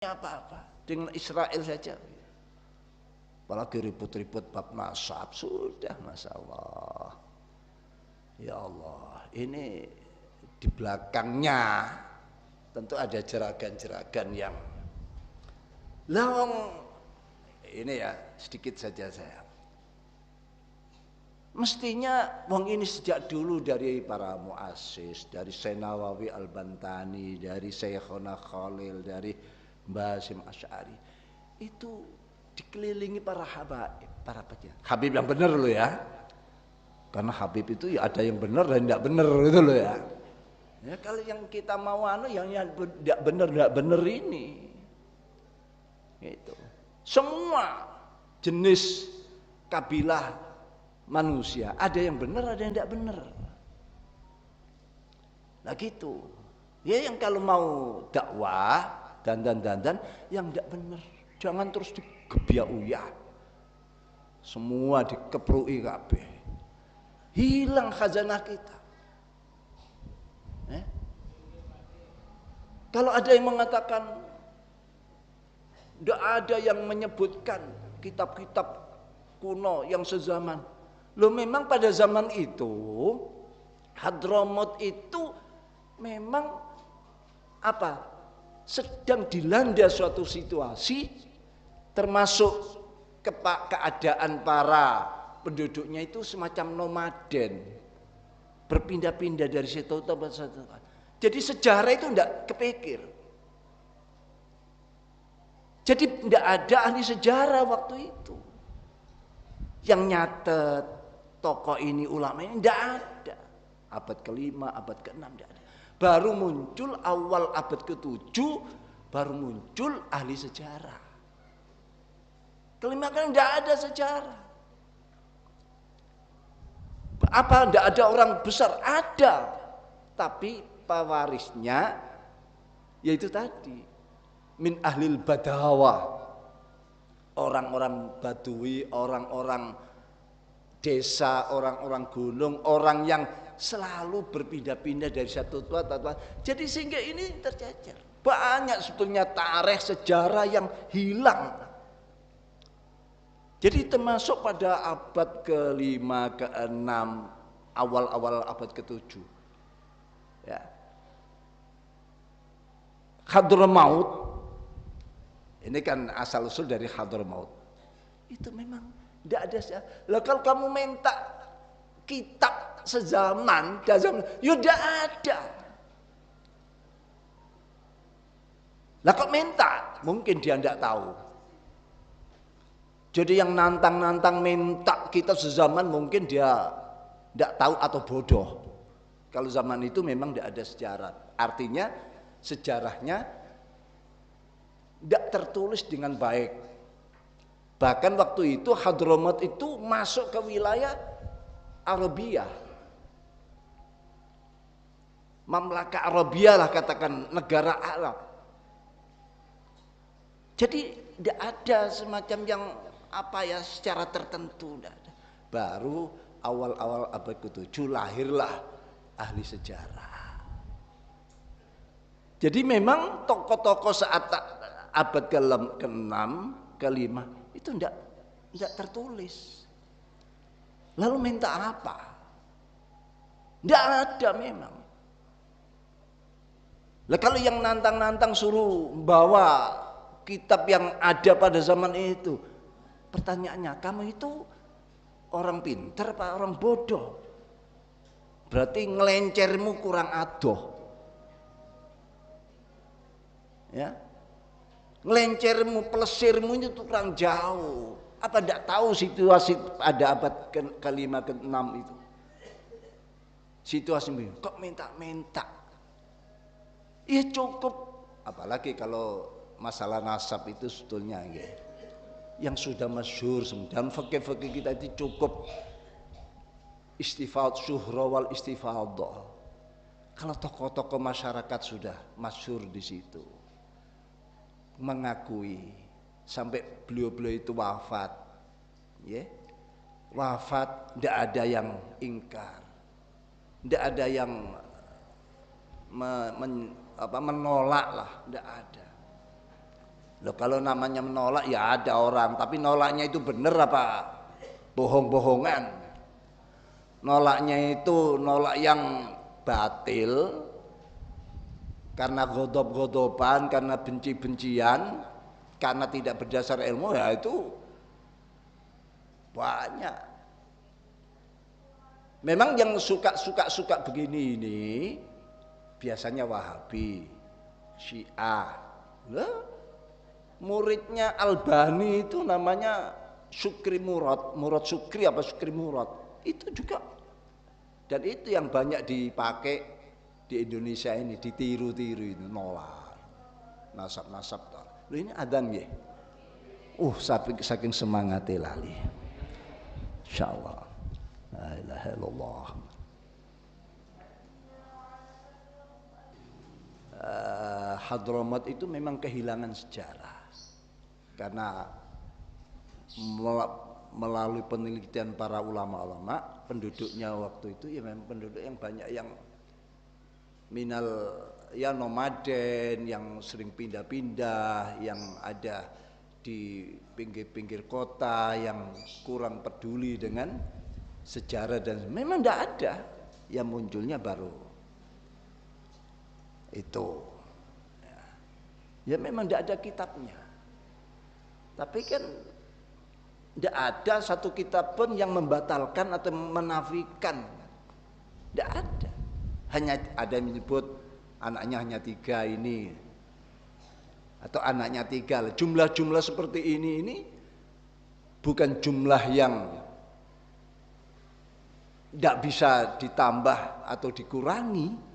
apa-apa dengan Israel saja. Apalagi ribut-ribut bab nasab, sudah Masya Allah. Ya Allah, ini di belakangnya tentu ada jeragan-jeragan yang lawang. Ini ya sedikit saja saya. Mestinya wong ini sejak dulu dari para muassis, dari Syekh Nawawi Al-Bantani, dari Syekhona Khalil, dari Mbah Hasyim Asy'ari, itu dikelilingi para habaib, para pejabat. Habib yang benar loh ya. Karena Habib itu ya ada yang benar dan tidak benar itu loh ya. Ya kalau yang kita mau yang tidak benar ini. Gitu. Semua jenis kabilah manusia ada yang benar, ada yang tidak benar. Nah gitu. Ya yang kalau mau dakwah dan yang tidak benar, jangan terus digebiak uyah. Semua dikeprui kabeh. Hilang khazanah kita. Kalau ada yang mengatakan tidak ada yang menyebutkan kitab-kitab kuno yang sezaman. Loh memang pada zaman itu Hadramaut itu memang apa? Sedang dilanda suatu situasi termasuk keadaan para penduduknya itu semacam nomaden, berpindah-pindah dari satu tempat ke satu tempat. Jadi sejarah itu tidak kepikir. Jadi tidak ada ahli sejarah waktu itu yang nyatet tokoh ini, ulama ini, tidak ada. Abad ke-5, abad ke-6 tidak ada. Baru muncul awal abad ke-7, baru muncul ahli sejarah. Kelima kan tidak ada sejarah. Apa tidak ada orang besar? Ada, tapi pewarisnya yaitu tadi min ahlil badawa, orang-orang badui, orang-orang desa, orang-orang gunung, orang yang selalu berpindah-pindah dari satu tempat. Jadi sehingga ini tercecer. Banyak sebetulnya tarikh sejarah yang hilang. Jadi termasuk pada abad ke-5, ke-6, awal-awal abad ke-7. Ya. Hadramaut, ini kan asal usul dari Hadramaut. Itu memang tidak ada. Lah kalau kamu minta kitab sezaman, ya tidak ada. Lah kok minta? Mungkin dia tidak tahu. Jadi yang nantang-nantang minta kitab sezaman mungkin dia tidak tahu atau bodoh. Kalau zaman itu memang tidak ada sejarah. Artinya sejarahnya tidak tertulis dengan baik. Bahkan waktu itu Hadramaut itu masuk ke wilayah Arabia. Mamlaka Arabia lah katakan, negara Arab. Jadi tidak ada semacam yang apa ya secara tertentu. Tidak ada. Baru awal-awal abad ke-7 lahirlah ahli sejarah. Jadi memang tokoh-tokoh saat abad ke-6, ke-5 itu tidak tertulis. Lalu minta apa? Tidak ada memang. Lah kalau yang nantang-nantang suruh bawa kitab yang ada pada zaman itu, pertanyaannya, kamu itu orang pintar apa orang bodoh? Berarti ngelencermu kurang adoh. Ya, ngelencermu, pelesirmu itu kurang jauh. Apa tidak tahu situasi pada abad ke-5, ke-6 itu? Situasi ini, kok minta-minta? Ya cukup. Apalagi kalau masalah nasab itu sebetulnya ya, yang sudah masyhur dan fikih-fikih kita itu cukup istifad syuhra wal istifadah. Kalau tokoh-tokoh masyarakat sudah masyhur di situ, mengakui sampai beliau-beliau itu wafat, ya, wafat tidak ada yang ingkar, tidak ada yang menolak lah, tidak ada. Loh, kalau namanya menolak ya ada orang, tapi nolaknya itu bener apa bohong-bohongan? Nolaknya itu nolak yang batil karena godop-godopan, karena benci-bencian, karena tidak berdasar ilmu, ya itu banyak. Memang yang suka begini ini biasanya Wahabi, Syiah. Lah, muridnya Albani itu namanya Syukri Murad, Murad Syukri apa Syukri Murad. Itu juga, dan itu yang banyak dipakai di Indonesia ini, ditiru-tiru itu, nolak nasab-nasab. Loh, ini adzan ya. Saking semangatnya lali. Insyaallah. La ilaha illallah. Hadramaut itu memang kehilangan sejarah karena melalui penelitian para ulama-ulama, penduduknya waktu itu ya memang penduduk yang banyak yang minal ya nomaden, yang sering pindah-pindah, yang ada di pinggir-pinggir kota, yang kurang peduli dengan sejarah, dan memang tidak ada, yang munculnya baru itu ya memang tidak ada kitabnya, tapi kan tidak ada satu kitab pun yang membatalkan atau menafikan, tidak ada. Hanya ada yang menyebut anaknya hanya 3 ini, atau anaknya 3. Jumlah-jumlah seperti ini bukan jumlah yang tidak bisa ditambah atau dikurangi.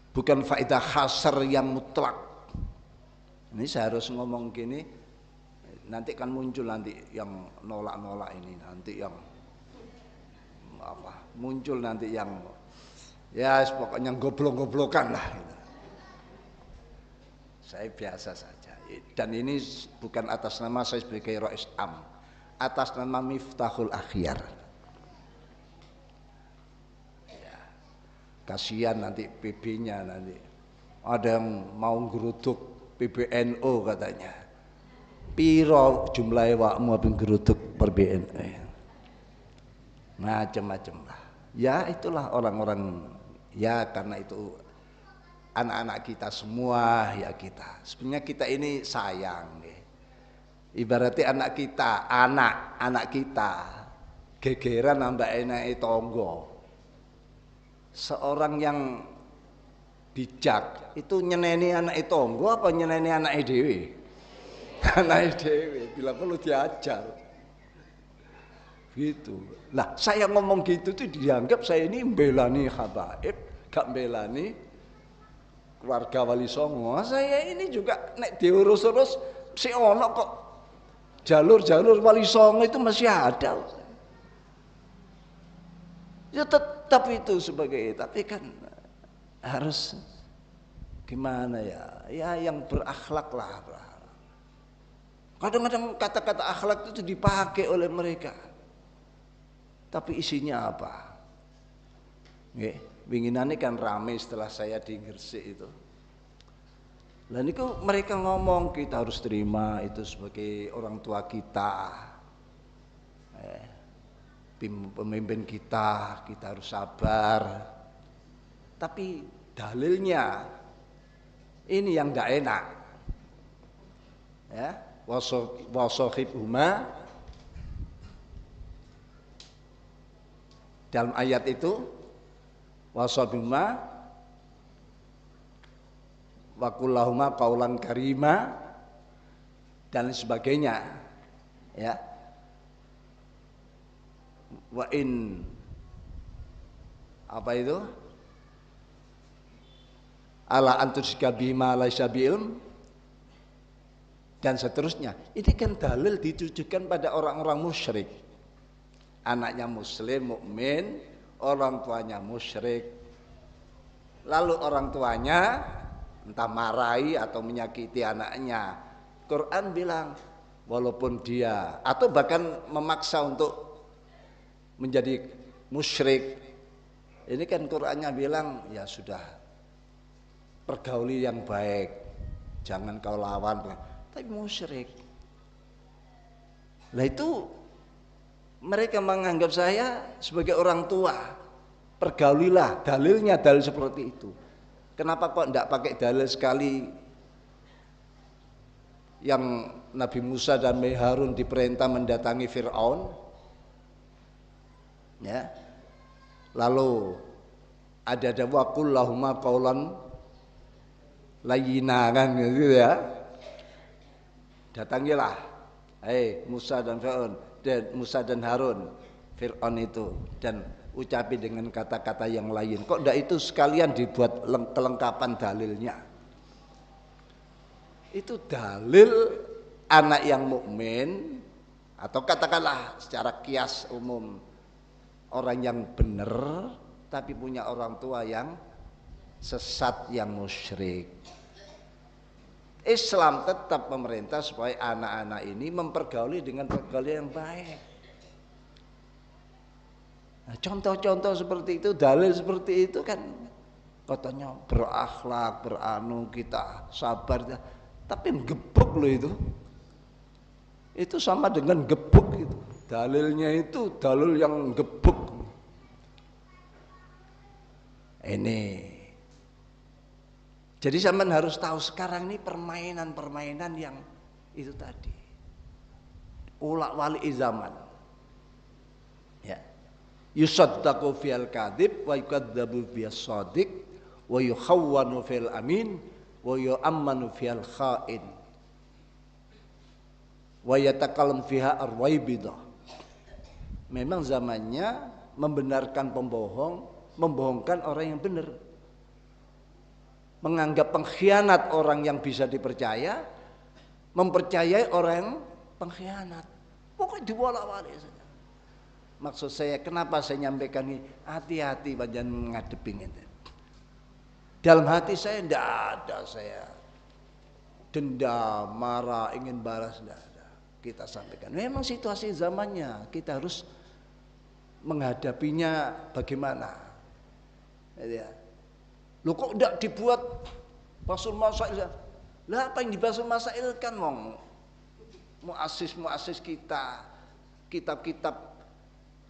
Bukan faedah khasar yang mutlak. Ini saya harus ngomong gini, nanti kan muncul nanti yang nolak-nolak ini, nanti yang apa, muncul nanti yang ya pokoknya goblok-goblokan lah gitu. Saya biasa saja, dan ini bukan atas nama saya sebagai Rais Am, atas nama Miftahul Akhyar. Kasihan nanti PB-nya, nanti ada yang mau geruduk PBNU katanya. Piro jumlahe wakmu abing geruduk PBNU. Macam-macam lah. Ya itulah orang-orang, ya karena itu anak-anak kita semua, ya kita. Sebenarnya kita ini sayang nih. Ibaratnya anak kita, anak kita gegeran nambah enake tonggo. Seorang yang bijak itu nyeneni anak tonggo apa nyeneni anak dhewe? Anak dhewe, bila perlu diajar. Gitu. Lah, saya ngomong gitu tuh dianggap saya ini mbelani habaib, gak mbelani keluarga Wali Songo. Saya ini juga nek diurus-urus si ono kok jalur-jalur Wali Songo itu masih ada. Ya tetap itu sebagai, tapi kan harus gimana ya? Ya yang berakhlak lah. Kadang-kadang kata-kata akhlak itu dipakai oleh mereka. Tapi isinya apa? Nggih, winginane kan rame setelah saya di Gresik itu. Lah niku mereka ngomong kita harus terima itu sebagai orang tua kita. Pemimpin kita harus sabar. Tapi dalilnya ini yang enggak enak. Ya, wasohibhuma dalam ayat itu wasohibhuma wakullahuma qaulan karima dan sebagainya, ya. Wa in apa itu ala antusika bima laisa bi'ilm dan seterusnya. Ini kan dalil ditujukan pada orang-orang musyrik, anaknya muslim mukmin, orang tuanya musyrik, lalu orang tuanya entah marahi atau menyakiti anaknya. Quran bilang walaupun dia atau bahkan memaksa untuk menjadi musyrik, ini kan Qur'annya bilang ya sudah, pergauli yang baik, jangan kau lawan, tapi musyrik. Lah itu mereka menganggap saya sebagai orang tua, pergaulilah, dalilnya dalil seperti itu. Kenapa kok enggak pakai dalil sekali yang Nabi Musa dan Harun diperintah mendatangi Fir'aun, ya, lalu ada waqul lahuma qaulan layyina kan gitu ya, datangilah Musa dan Fir'aun dan Musa dan Harun Fir'aun itu, dan ucapi dengan kata-kata yang lain. Kok enggak itu sekalian dibuat kelengkapan dalilnya? Itu dalil anak yang mukmin, atau katakanlah secara kias umum orang yang benar tapi punya orang tua yang sesat, yang musyrik. Islam tetap memerintah supaya anak-anak ini mempergauli dengan pergaulan yang baik. Nah, contoh-contoh seperti itu, dalil seperti itu kan katanya berakhlak, beranu, kita sabar, tapi gebuk loh itu. Itu sama dengan gebuk itu. Dalilnya itu dalil yang gebuk. Ini. Jadi zaman harus tahu sekarang ini permainan-permainan yang itu tadi. Ulak wali zaman. Ya. Yusaddaqu fil kadhib wa yukadzabu bis shadiq wa yukhawwanu fil amin wa yu'ammanu fil kha'in wa yatakallam fiha arwaibidah. Memang zamannya membenarkan pembohong, membohongkan orang yang benar, menganggap pengkhianat orang yang bisa dipercaya, mempercayai orang yang pengkhianat. Pokoknya dibolak-balik saja. Maksud saya, kenapa saya nyampaikan ini? Hati-hati panjenengan ngadepin itu. Dalam hati saya tidak ada saya dendam, marah, ingin balas, tidak ada. Kita sampaikan. Memang situasi zamannya, kita harus menghadapinya bagaimana. Ya. Loh kok tidak dibuat basul masail? Lah apa yang dibasul masail kan wong muassis kita, kitab-kitab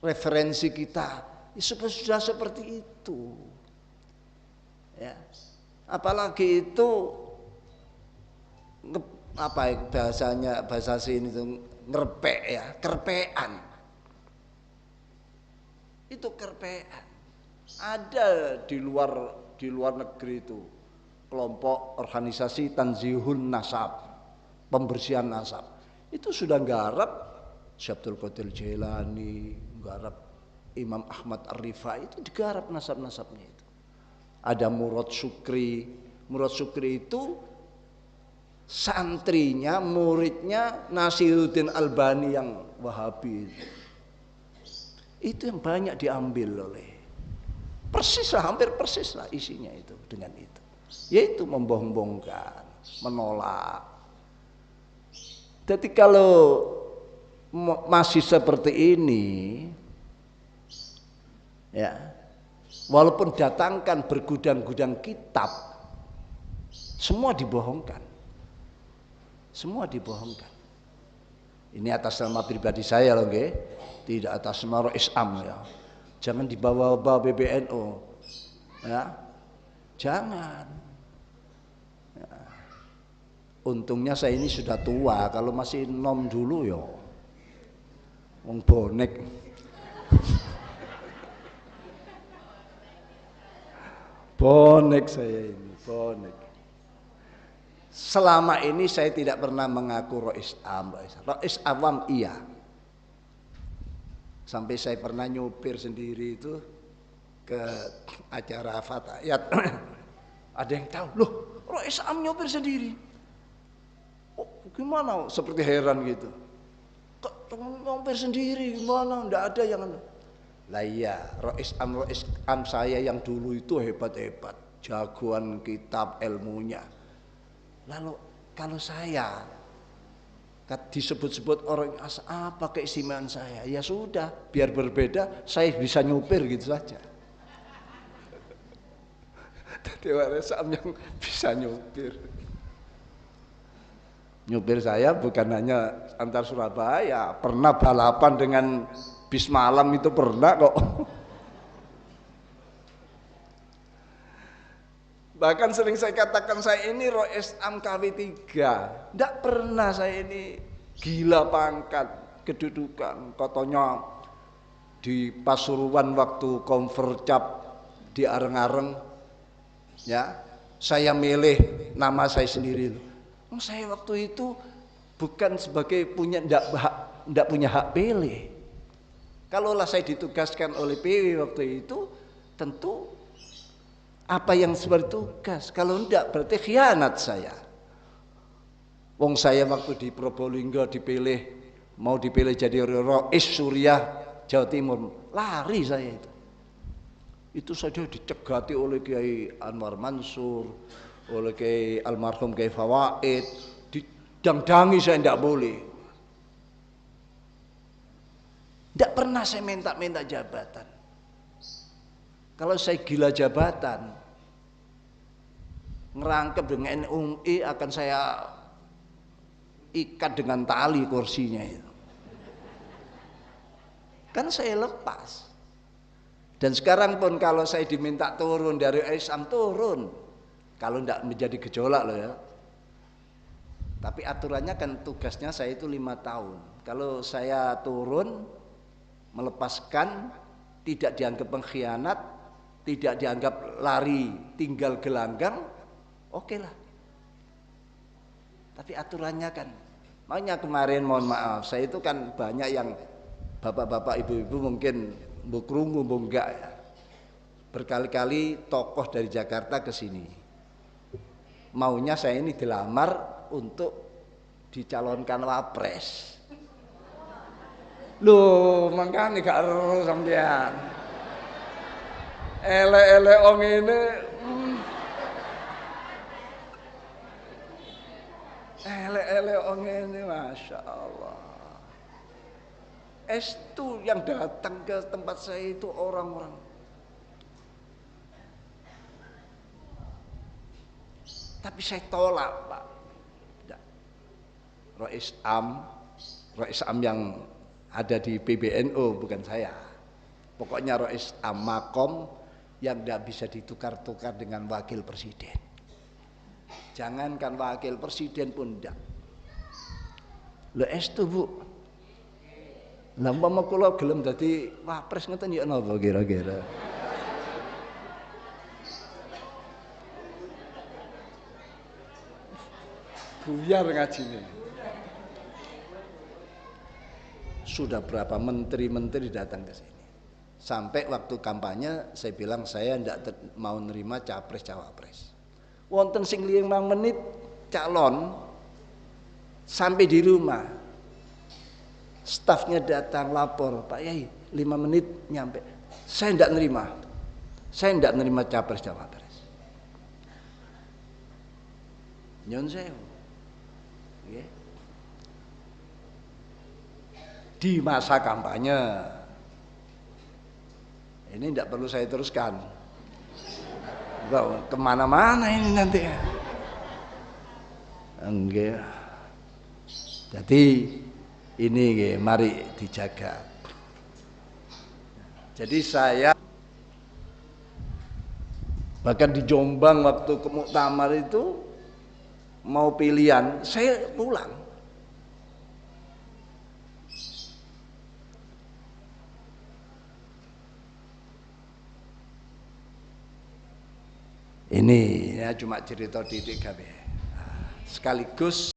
referensi kita sudah seperti itu. Ya. Apalagi itu apa bahasanya, bahasa sini itu ngerpek ya, kerpean. Itu kerpean. Ada di luar negeri itu kelompok organisasi tanzihun nasab, pembersihan nasab. Itu sudah nggarap Syekh Abdul Qadir Jailani, nggarap Imam Ahmad Ar-Rifai, itu digarap nasab-nasabnya itu. Ada Murad Syukri. Murad Syukri itu santrinya, muridnya Nasiruddin Albani yang Wahabi itu. Itu yang banyak diambil oleh, persis lah, hampir persis lah isinya itu dengan itu. Yaitu membohong-bohongkan, menolak. Jadi kalau masih seperti ini, ya, walaupun datangkan bergudang-gudang kitab, semua dibohongkan. Semua dibohongkan. Ini atas nama pribadi saya loh, nggih. Tidak atas nama Rois Am ya. Jangan dibawa-bawa PBNU. Ya. Jangan. Ya. Untungnya saya ini sudah tua, kalau masih nom dulu ya. Wong bonek. Bonek saya ini, bonek. Selama ini saya tidak pernah mengaku Rois Am. Rois Awam iya. Sampai saya pernah nyupir sendiri itu ke acara Fatayat. Ada yang tahu, loh Rois Am nyupir sendiri. Oh gimana, seperti heran gitu. Kok nyupir sendiri gimana, enggak ada yang. Lah iya, Rois Am saya yang dulu itu hebat-hebat, jagoan kitab ilmunya. Lalu kalau saya disebut-sebut orang apa keistimewaan saya, ya sudah, biar berbeda, saya bisa nyupir gitu saja. Jadi Isam yang bisa nyupir. Nyupir saya bukan hanya antar Surabaya, pernah balapan dengan bis malam itu pernah kok. Bahkan sering saya katakan saya ini Rois Am KW3. Tidak pernah saya ini gila pangkat, kedudukan. Katanya di Pasuruan waktu Convercap di Areng-Areng, ya, saya milih nama saya sendiri. Saya waktu itu bukan sebagai tidak punya hak pilih. Kalaulah saya ditugaskan oleh PW waktu itu, tentu apa yang seperti tugas. Kalau tidak berarti khianat saya. Wong saya waktu di Probolinggo mau dipilih jadi Rois Suriah Jawa Timur, lari saya itu. Itu saja dicegati oleh Kiai Anwar Mansur, oleh Kiai almarhum Kiai Fawaid, didang-dangi saya tidak boleh. Tidak pernah saya minta jabatan. Kalau saya gila jabatan, ngerangkep dengan NUI akan saya ikat dengan tali kursinya itu. Kan saya lepas. Dan sekarang pun kalau saya diminta turun dari Isam, turun. Kalau tidak menjadi gejolak loh ya. Tapi aturannya kan tugasnya saya itu 5 tahun. Kalau saya turun, melepaskan, tidak dianggap pengkhianat, tidak dianggap lari, tinggal gelanggang, oke lah. Tapi aturannya kan, makanya kemarin mohon maaf, saya itu kan banyak yang bapak-bapak, ibu-ibu mungkin bukrungu enggak ya. Berkali-kali tokoh dari Jakarta ke sini. Maunya saya ini dilamar untuk dicalonkan wapres. Loh, makanya gak ero sampean. Ele-ele ong ini ele-ele ong ini, Masya Allah. Estu yang datang ke tempat saya itu orang-orang. Tapi saya tolak, Pak. Rois Am yang ada di PBNU bukan saya. Pokoknya Rois Am makom yang tidak bisa ditukar-tukar dengan wakil presiden. Jangankan wakil presiden pun tidak. Lho estu Bu. Lah umpama kula gelem dadi wapres ngeten ya napa kira-kira? Buyar ngajine. Sudah berapa menteri-menteri datang ke sini. Sampai waktu kampanye saya bilang saya tidak mau nerima capres-cawapres. Wonten sing 5 menit calon sampai di rumah. Stafnya datang lapor, Pak Yai 5 menit nyampe. Saya tidak nerima. Saya tidak nerima capres-cawapres. Nyun sewu. Okay. Di masa kampanye. Ini tidak perlu saya teruskan. Kemana-mana ini nanti. Enggak. Jadi ini mari dijaga. Jadi saya bahkan di Jombang waktu ke muktamar itu mau pilihan, saya pulang. Ini ya cuma cerita titik sekaligus